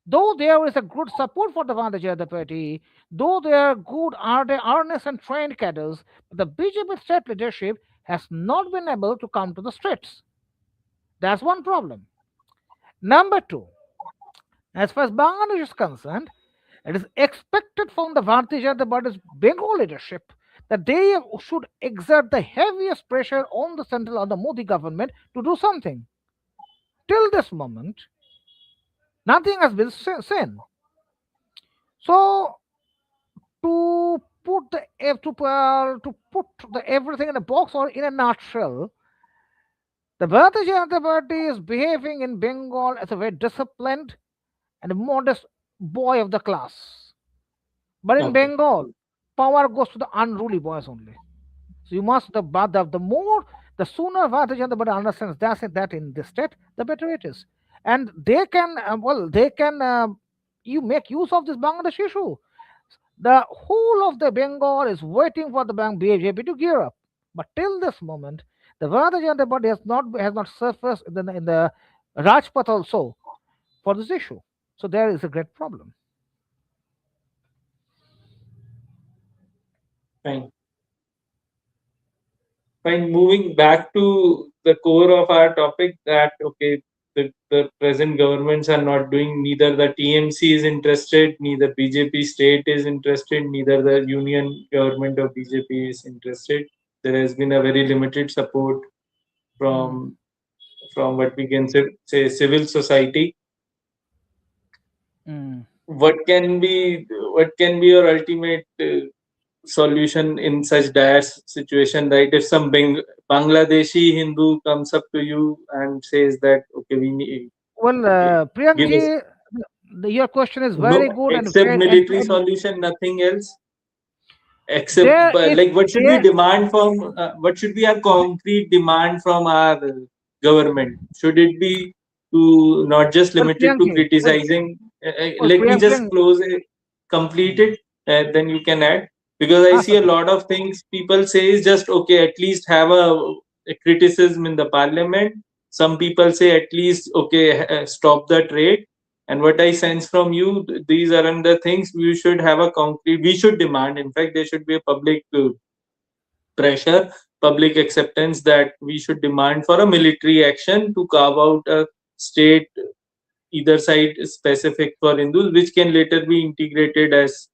[SPEAKER 2] Though there is a good support for the Bharatiya Janata Party, though there are good earnest and trained cadres, the BJP state leadership has not been able to come to the streets. That's one problem. Number two, as far as Bangladesh is concerned, it is expected from the Bharatiya Janata Party's Bengal leadership that they should exert the heaviest pressure on the central, on the Modi government to do something. Till this moment, nothing has been seen. So to put the to put the everything in a box or in a nutshell, the Bharatiya Janata Party is behaving in Bengal as a very disciplined and modest boy of the class. But in
[SPEAKER 1] okay.
[SPEAKER 2] Bengal, power goes to the unruly boys only. So you must the more the sooner Bharatiya Janata Party understands that in the state, the better it is, and they can they can you make use of this Bangladesh issue. The whole of the Bengal is waiting for the BJP to gear up, but till this moment, the Bharatiya Janata Party has not surfaced in the Rajpath also for this issue. So there is a great problem.
[SPEAKER 1] Fine. Fine. Moving back to the core of our topic, that okay, the present governments are not doing. Neither the TMC is interested, neither BJP state is interested, neither the union government of BJP is interested. There has been a very limited support
[SPEAKER 2] Mm,
[SPEAKER 1] from what we can say civil society.
[SPEAKER 2] mm.
[SPEAKER 1] What can be your ultimate solution in such dire situation, right? If some Bangladeshi Hindu comes up to you and says that okay, we need
[SPEAKER 2] Well,
[SPEAKER 1] give us
[SPEAKER 2] Priyankji, your question is
[SPEAKER 1] no
[SPEAKER 2] very good and
[SPEAKER 1] except
[SPEAKER 2] very
[SPEAKER 1] military solution, nothing else. Except
[SPEAKER 2] there is
[SPEAKER 1] like what should we
[SPEAKER 2] there.
[SPEAKER 1] demand from what should be our concrete demand from our government? Should it be to not just
[SPEAKER 2] Well,
[SPEAKER 1] limited to
[SPEAKER 2] Priyanki,
[SPEAKER 1] criticizing?
[SPEAKER 2] well,
[SPEAKER 1] Let me just
[SPEAKER 2] Priyank,
[SPEAKER 1] close it, complete
[SPEAKER 2] mm,
[SPEAKER 1] it, then you can add, because I
[SPEAKER 2] ask
[SPEAKER 1] see a
[SPEAKER 2] about.
[SPEAKER 1] lot of things people say is just okay, at least have a criticism in the parliament. Some people say at least okay, stop the trade. And what I sense from you, these aren't the things we should have a concrete. We should demand. In fact, there should be a public pressure public acceptance that we should demand for a military action to carve out a state, either side specific for Hindus, which can later be integrated as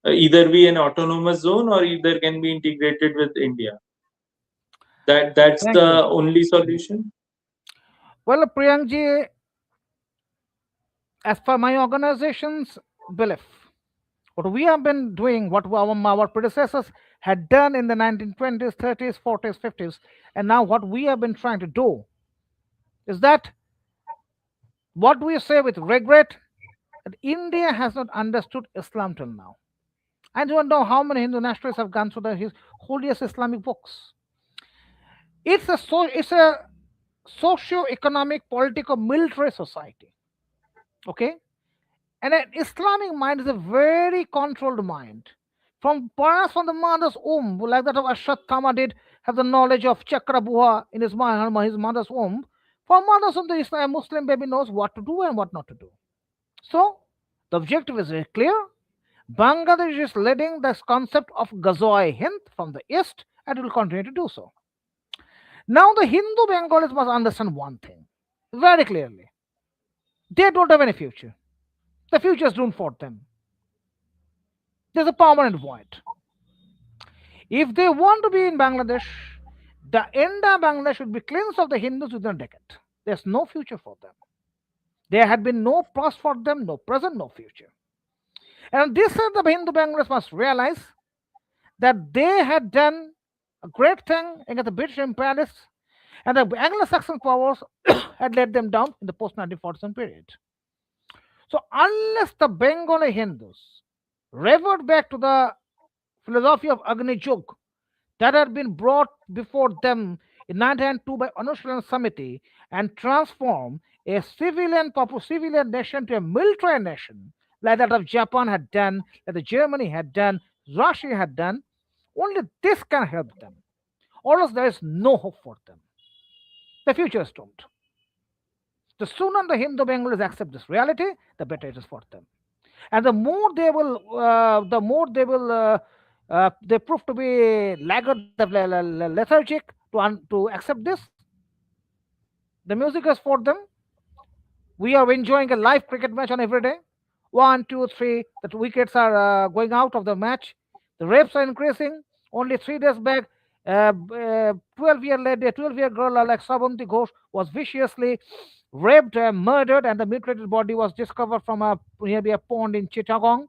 [SPEAKER 1] either be an autonomous zone or either can be integrated with India. That's
[SPEAKER 2] Thank you.
[SPEAKER 1] the only solution.
[SPEAKER 2] Well, Priyankji, as per my organization's belief, what we have been doing, what our predecessors had done in the 1920s, 30s, 40s, 50s, and now what we have been trying to do is that what we say with regret that India has not understood Islam till now. I don't know how many Hindu nationalists have gone through his holiest Islamic books. It's a socio-economic, political, military society. Okay, and an Islamic mind is a very controlled mind. Perhaps from the mother's womb, like that of Ashrat Khama did have the knowledge of Chakrabuha in his mother's womb. For mothers of the Islam, Muslim baby knows what to do and what not to do. So the objective is very clear. Bangladesh is leading this concept of Ghazwa Hind from the east and will continue to do so. Now the Hindu Bengalis must understand one thing very clearly. They don't have any future. The future is doomed for them. There's a permanent void. If they want to be in Bangladesh, the entire Bangladesh should be cleansed of the Hindus within a decade. There's no future for them. There had been no past for them, no present, no future. And this is the Hindu Bangladesh must realize that they had done a great thing against the British imperialists, and the Anglo-Saxon powers had let them down in the post-1947 period. So unless the Bengali Hindus revert back to the philosophy of Agni Jug that had been brought before them in 1902 by Anushilan Samiti and transform a civilian nation to a military nation like that of Japan had done, like the Germany had done, Russia had done, only this can help them. Or else there is no hope for them. The future is doomed. The sooner the Hindu Bengalis accept this reality, the better it is for them. And the more they prove to be laggard, lethargic to accept this. The music is for them. We are enjoying a live cricket match on every day. One, two, three. The wickets are going out of the match. The rapes are increasing. Only 3 days back, 12-year lady, a 12-year girl like Sabanti Ghosh was viciously raped and murdered, and the mutilated body was discovered from nearby a pond in Chittagong.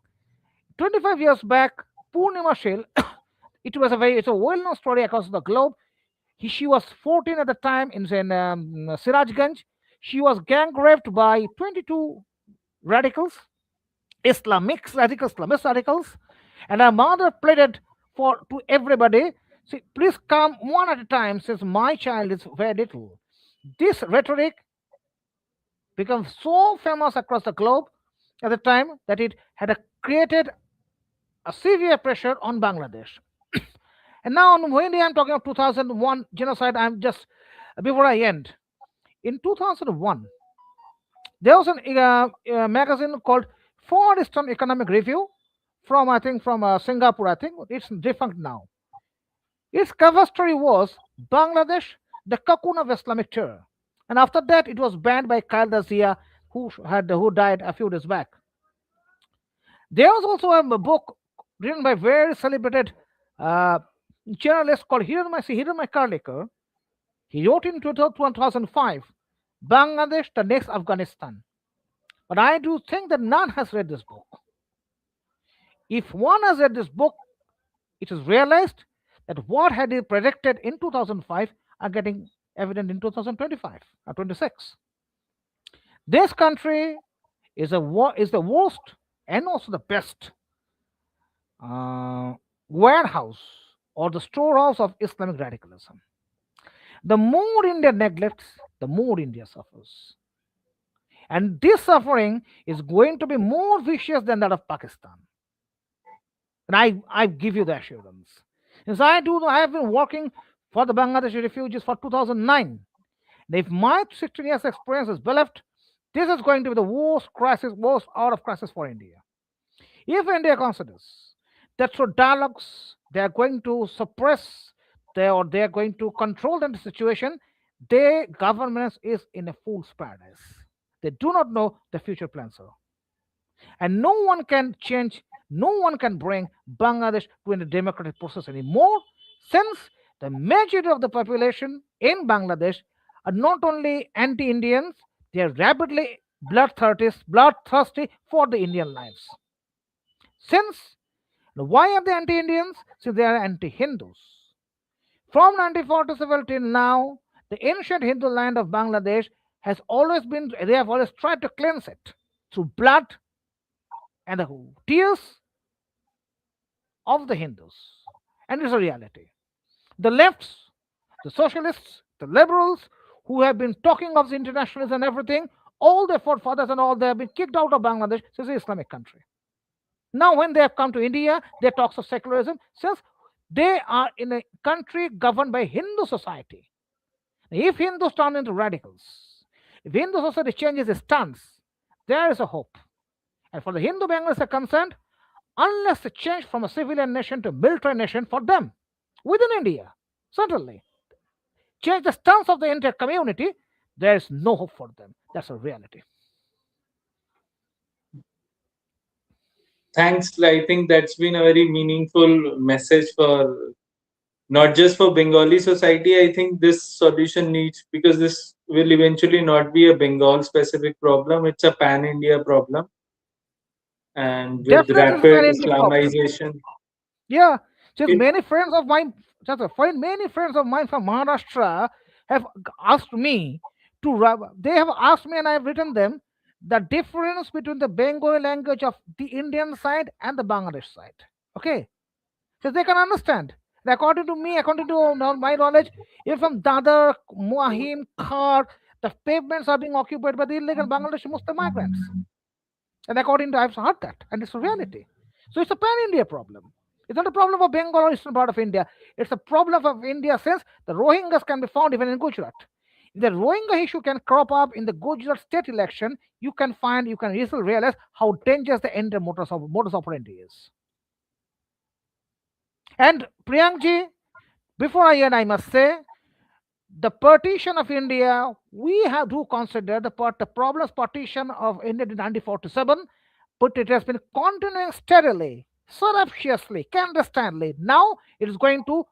[SPEAKER 2] 25 years back, Purnima Shil, it's a well-known story across the globe. She was 14 at the time in Sirajganj. She was gang raped by 22 radicals, Islamist radicals, and her mother pleaded for to everybody, see, please come one at a time since my child is very little. This rhetoric became so famous across the globe at the time that it had created a severe pressure on Bangladesh. And now, when I'm talking of 2001 genocide, I'm just before I end. In 2001, there was a magazine called Far Eastern Economic Review from I think from Singapore. I think it's defunct now. Its cover story was Bangladesh, the cocoon of Islamic terror, and after that, it was banned by Khalda Zia, who died a few days back. There was also a book written by very celebrated uh, journalist called Hiranmai Karlikar. He wrote in 2005, Bangladesh, the next Afghanistan. But I do think that none has read this book. If one has read this book, it is realized that what had he predicted in 2005 are getting evident in 2025 or 26. This country is the worst and also the best uh, warehouse or the storehouse of Islamic radicalism. The more India neglects, the more India suffers. And this suffering is going to be more vicious than that of Pakistan. And I give you the assurance. Since I have been working for the Bangladeshi refugees for 2009. And if my 16 years experience is believed, this is going to be the worst hour of crisis for India. If India considers that through dialogues they are going to suppress they are going to control the situation, their government is in a fool's paradise. They do not know the future plans, sir. And no one can change, no one can bring Bangladesh to a democratic process anymore, since the majority of the population in Bangladesh are not only anti-Indians, they are rapidly bloodthirsty for the Indian lives. Since why are they anti-Indians? Since they are anti-Hindus. From 1947 till now, the ancient Hindu land of Bangladesh has always been, they have always tried to cleanse it through blood and the tears of the Hindus. And it's a reality. The lefts, the socialists, the liberals, who have been talking of the internationalism and everything, all their forefathers and all, they have been kicked out of Bangladesh. This is an Islamic country. Now, when they have come to India, they talk of secularism, since they are in a country governed by Hindu society. If Hindus turn into radicals, if Hindu society changes its stance, there is a hope. And for the Hindu Bangladesh are concerned, unless they change from a civilian nation to a military nation for them within India, certainly change the stance of the entire community, there is no hope for them. That's a reality.
[SPEAKER 1] Thanks. I think that's been a very meaningful message for not just for Bengali society. I think this solution needs, because this will eventually not be a Bengal specific problem. It's a pan India problem, and with
[SPEAKER 2] Definitely, it's a
[SPEAKER 1] rapid
[SPEAKER 2] pan-India problem.
[SPEAKER 1] Islamization,
[SPEAKER 2] Yeah, just
[SPEAKER 1] it,
[SPEAKER 2] many friends of mine, many friends of mine from Maharashtra have asked me to. They have asked me, and I have written them the difference between the Bengali language of the Indian side and the Bangladesh side. Okay, so they can understand. And according to me, according to my knowledge, if from Dadar, Muahim, Khar, the pavements are being occupied by the illegal Bangladeshi Muslim migrants. And according to I've heard that, and it's a reality. So it's a pan-India problem. It's not a problem of Bengal or eastern part of India. It's a problem of India, since the Rohingyas can be found even in Gujarat. If the Rohingya issue can crop up in the Gujarat state election, you can easily realize how dangerous the entire modus operandi is. And Priyankji, before I end, I must say the partition of India, we have to consider the problems partition of India in 1947, but it has been continuing steadily, surreptitiously, clandestinely. Now it is going to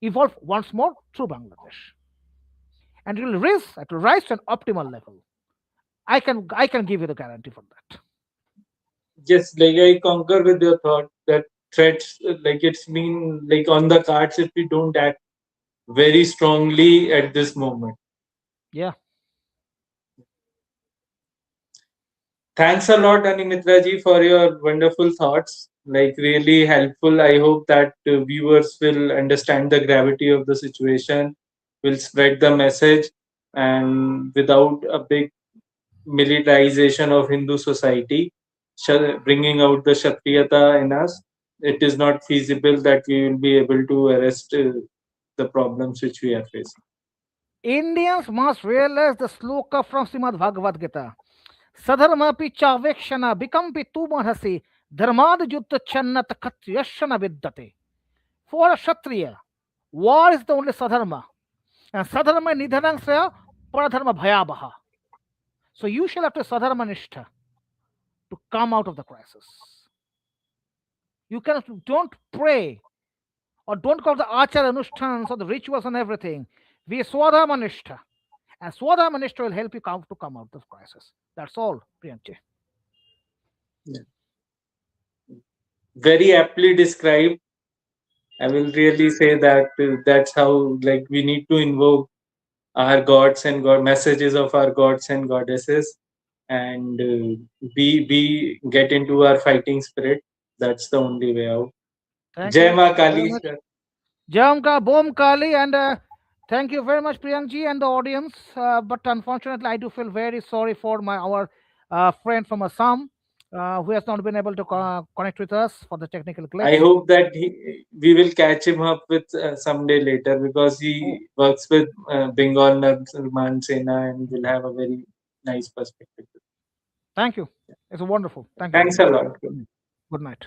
[SPEAKER 2] evolve once more through Bangladesh, and it will rise to an optimal level. I can give you the guarantee for that.
[SPEAKER 1] yes, like I concur with your thought that threats, like it's been like on the cards if we don't act very strongly at this moment.
[SPEAKER 2] Yeah.
[SPEAKER 1] Thanks a lot, Animitra ji, for your wonderful thoughts. Like really helpful. I hope that viewers will understand the gravity of the situation, will spread the message, and without a big militarization of Hindu society, bringing out the Kshatriyata in us, it is not feasible that we will be able to arrest the problems which we are facing.
[SPEAKER 2] Indians must realize the sloka from Srimad Bhagavad Gita. Sadharmapi chavekshana bikampi tumahasi dharmad yutta channat katyashana viddate. For a Kshatriya, war is the only sadharma. And sadharma nidhanangsaya paradharma bhayabaha. So you shall have to sadharma nishtha to come out of the crisis. You cannot, don't pray or don't call the achar anushtans or the rituals and everything. Be swadharma nishtha. And swadharma nishtha will help you come out of the crisis. That's all, Priyanchi.
[SPEAKER 1] Yeah. Very aptly described. I will really say that that's how like we need to invoke our gods and god messages of our gods and goddesses, and be get into our fighting spirit. That's the only way out.
[SPEAKER 2] Thank
[SPEAKER 1] Jai
[SPEAKER 2] you
[SPEAKER 1] Ma
[SPEAKER 2] very
[SPEAKER 1] Kali,
[SPEAKER 2] much.
[SPEAKER 1] sir.
[SPEAKER 2] Jamka Bom Kali, and thank you very much, Priyankji, and the audience. But unfortunately, I do feel very sorry for our friend from Assam who has not been able to connect with us for the technical
[SPEAKER 1] I
[SPEAKER 2] glitch.
[SPEAKER 1] hope that we will catch him up with someday later, because
[SPEAKER 2] Oh,
[SPEAKER 1] he works with Bengal Narman Sena and will have a very nice perspective.
[SPEAKER 2] thank you. It's wonderful. Thank you very
[SPEAKER 1] Thanks a
[SPEAKER 2] much.
[SPEAKER 1] lot.
[SPEAKER 2] Good night.